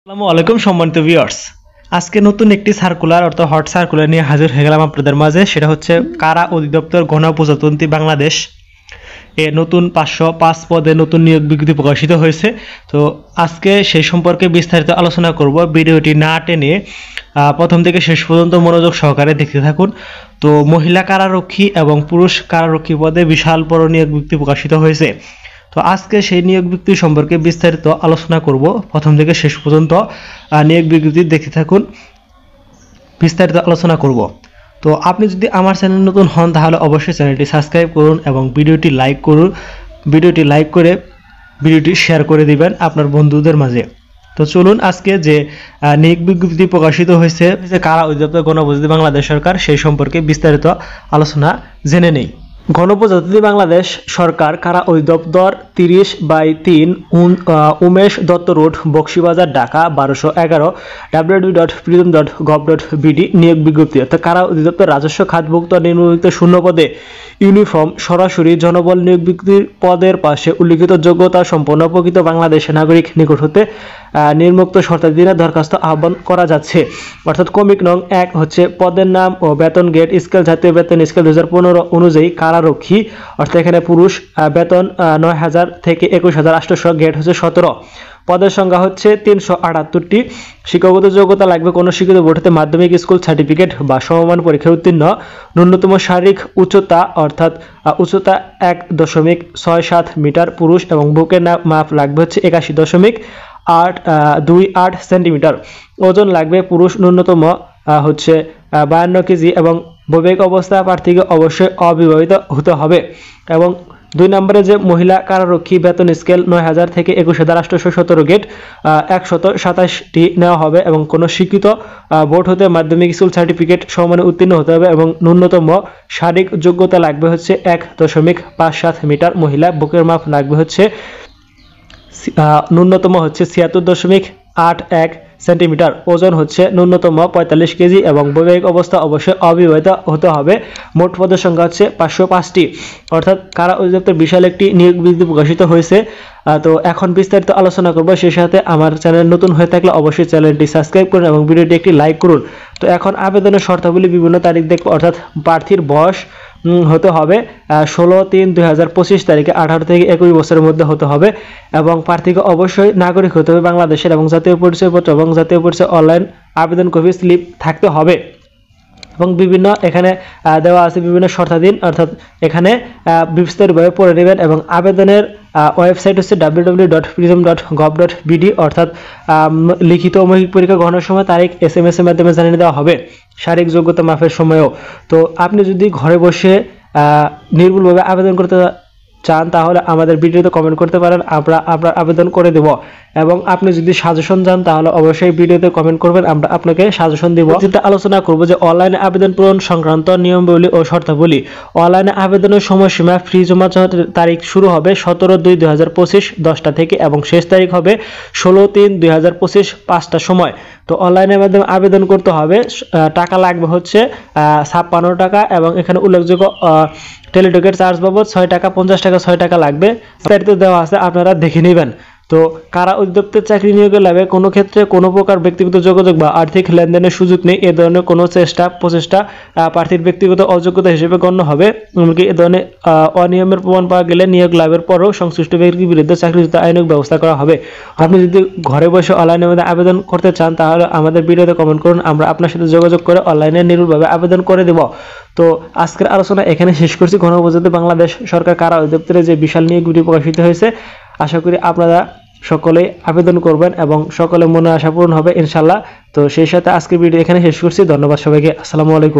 আসসালামু আলাইকুম সম্মানিত ভিউয়ার্স। আজকে নতুন একটি সার্কুলার অর্থাৎ হট সার্কুলার নিয়ে হাজির হয়ে গেলাম আপনাদের মাঝে। সেটা হচ্ছে কারা অধিদপ্তর গণপ্রজাতন্ত্রী বাংলাদেশ এ নতুন 505 পদে নতুন নিয়োগ বিজ্ঞপ্তি প্রকাশিত হয়েছে। তো আজকে সেই সম্পর্কে বিস্তারিত আলোচনা করব। ভিডিওটি না টেনে প্রথম থেকে শেষ পর্যন্ত মনোযোগ সহকারে দেখতে থাকুন। তো মহিলা কারারক্ষী এবং পুরুষ কারারক্ষী পদে বিশাল বড় নিয়োগ বিজ্ঞপ্তি প্রকাশিত হয়েছে। তো আজকে সেই নিয়োগ বিজ্ঞপ্তি সম্পর্কে বিস্তারিত আলোচনা করব। প্রথম থেকে শেষ পর্যন্ত নিয়োগ বিজ্ঞপ্তি দেখতে থাকুন, বিস্তারিত আলোচনা করব। তো আপনি যদি আমার চ্যানেল নতুন হন তাহলে অবশ্যই চ্যানেলটি সাবস্ক্রাইব করুন এবং ভিডিওটি লাইক করুন। ভিডিওটি লাইক করে ভিডিওটি শেয়ার করে দিবেন আপনার বন্ধুদের মাঝে। তো চলুন আজকে যে নিয়োগ বিজ্ঞপ্তি প্রকাশিত হয়েছে যে কারা অধিদপ্তর গণপ্রজাতন্ত্রী বাংলাদেশ সরকার সেই সম্পর্কে বিস্তারিত আলোচনা জেনে নেই। গণপ্রজাতন্ত্রী বাংলাদেশ সরকার কারা অধিদপ্তর 30/3 উমেশ দত্ত রোড বক্সিবাজার ঢাকা 1211 www.prism.gov.bd নিয়োগ বিজ্ঞপ্তি। অর্থাৎ কারা অধিদপ্তর রাজস্ব খাতভুক্ত নিম্নলিখিত শূন্য পদে ইউনিফর্ম সরাসরি জনবল নিয়োগ বিজ্ঞপ্তির পদের পাশে উল্লিখিত যোগ্যতা সম্পন্ন প্রকৃত বাংলাদেশের নাগরিক নিকট হতে নির্মুক্ত শর্তাধীনে দরখাস্ত আহ্বান করা যাচ্ছে। অর্থাৎ ক্রমিক নং 1 হচ্ছে পদের নাম ও বেতন গ্রেড স্কেল জাতীয় বেতন স্কেল 2015 অনুযায়ী কারারক্ষী। অর্থাৎ এখানে পুরুষ বেতন 9,000 থেকে 21,800, গ্রেড হচ্ছে 17। পদের সংখ্যা হচ্ছে 378টি। শিক্ষাগত যোগ্যতা লাগবে কোনো শিক্ষিত বোর্ড হতে মাধ্যমিক স্কুল সার্টিফিকেট বা সমমান পরীক্ষায় উত্তীর্ণ। ন্যূনতম শারীরিক উচ্চতা অর্থাৎ উচ্চতা 1.67 মিটার পুরুষ এবং বুকের মাপ লাগবে হচ্ছে 81.28 সেন্টিমিটার। ওজন লাগবে পুরুষ ন্যূনতম হচ্ছে 52 কেজি এবং বৈবাহিক অবস্থা প্রার্থীকে অবশ্যই অবিবাহিত হতে হবে। এবং 2 নম্বরে যে মহিলা কারারক্ষী বেতন স্কেল 9,000 থেকে 21,817, গ্রেড 127টি নেওয়া হবে এবং কোনো শিক্ষিত বোর্ড হতে মাধ্যমিক স্কুল সার্টিফিকেট সমমানে উত্তীর্ণ হতে হবে এবং ন্যূনতম শারীরিক যোগ্যতা লাগবে হচ্ছে 1.57 মিটার। মহিলা বুকের মাপ লাগবে হচ্ছে ন্যূনতম হচ্ছে 76.81 সেন্টিমিটার। ওজন হচ্ছে ন্যূনতম 45 কেজি এবং বৈবাহিক অবস্থা অবশ্যই অবিবাহিত হতে হবে। মোট পদের সংখ্যা হচ্ছে 505টি। অর্থাৎ কারা অধিদপ্তর বিশাল একটি নিয়োগ বিজ্ঞপ্তি প্রকাশিত হয়েছে। তো এখন বিস্তারিত আলোচনা করব। সেই সাথে আমার চ্যানেল নতুন হয়ে থাকলে অবশ্যই চ্যানেলটি সাবস্ক্রাইব করুন এবং ভিডিওটি একটি লাইক করুন। তো এখন আবেদনের শর্তাবলী বিভিন্ন তারিখ দেখব। অর্থাৎ প্রার্থীর বয়স হতে হবে 16/3/2025 তারিখে 18 থেকে 21 বছরের মধ্যে হতে হবে এবং প্রার্থীকে অবশ্যই নাগরিক হতে হবে বাংলাদেশের এবং জাতীয় পরিচয়পত্র এবং জাতীয় পরিচয় অনলাইন আবেদন কপি স্লিপ থাকতে হবে। এবং বিভিন্ন এখানে দেওয়া আছে বিভিন্ন শর্তাধীন, অর্থাৎ এখানে বিস্তারিতভাবে পড়ে নেবেন এবং আবেদনের ওয়েবসাইট হচ্ছে www.prism.gov.bd। অর্থাৎ লিখিত মৌখিক পরীক্ষা গ্রহণের সময় তারিখ SMS এর মাধ্যমে জানিয়ে দেওয়া হবে, শারীরিক যোগ্যতা মাপের সময়ও। তো আপনি যদি ঘরে বসে নির্ভুলভাবে আবেদন করতে চান তাহলে আমাদের ভিডিওতে কমেন্ট করতে পারেন, আমরা আপনার আবেদন করে দেব। এবং আপনি যদি সাজেশন চান তাহলে অবশ্যই ভিডিওতে কমেন্ট করবেন, আমরা আপনাকে সাজেশন দিব। যেটা আলোচনা করব যে অনলাইনে আবেদন পূরণ সংক্রান্ত নিয়মাবলী ও শর্তাবলী। অনলাইনে আবেদনের সময়সীমা ফি জমা তারিখ শুরু হবে 17/2/2025 10টা থেকে এবং শেষ তারিখ হবে 16/3/2025 5টার সময়। তো অনলাইনের মাধ্যমে আবেদন করতে হবে। টাকা লাগবে হচ্ছে 56 টাকা এবং এখানে উল্লেখযোগ্য টেলিটকের চার্জ বাবদ 6 টাকা 50 টাকা 6 টাকা লাগবে। বিস্তারিত দেওয়া আছে, আপনারা দেখে নেবেন। তো কারা অধিদপ্তর চাকরি নিয়োগের লাভে কোনো ক্ষেত্রে কোনো প্রকার ব্যক্তিগত যোগাযোগ বা আর্থিক লেনদেনের সুযোগ নেই। এ ধরনের কোনো প্রচেষ্টা প্রার্থীর ব্যক্তিগত অযোগ্যতা হিসেবে গণ্য হবে। এমনকি এ ধরনের অনিয়মের প্রমাণ পাওয়া গেলে নিয়োগ লাভের পরও সংশ্লিষ্ট ব্যক্তির বিরুদ্ধে চাকরিচ্যুত আইনানুগ ব্যবস্থা করা হবে। আপনি যদি ঘরে বসে অনলাইনের মধ্যে আবেদন করতে চান তাহলে আমাদের ভিডিওতে কমেন্ট করুন, আমরা আপনার সাথে যোগাযোগ করে অনলাইনে নির্ভুলভাবে আবেদন করে দেব। তো আজকের আলোচনা এখানে শেষ করছি। গণপ্রজাতন্ত্রী বাংলাদেশ সরকার কারা অধিদপ্তরে যে বিশাল নিয়োগ বিজ্ঞপ্তি প্রকাশিত হয়েছে, আশা করি আপনারা সকলেই আবেদন করবেন এবং সকলে মনে আশা পূরণ হবে ইনশাল্লাহ। তো সেই সাথে আজকের ভিডিও এখানে শেষ করছি। ধন্যবাদ সবাইকে। আসসালামু আলাইকুম।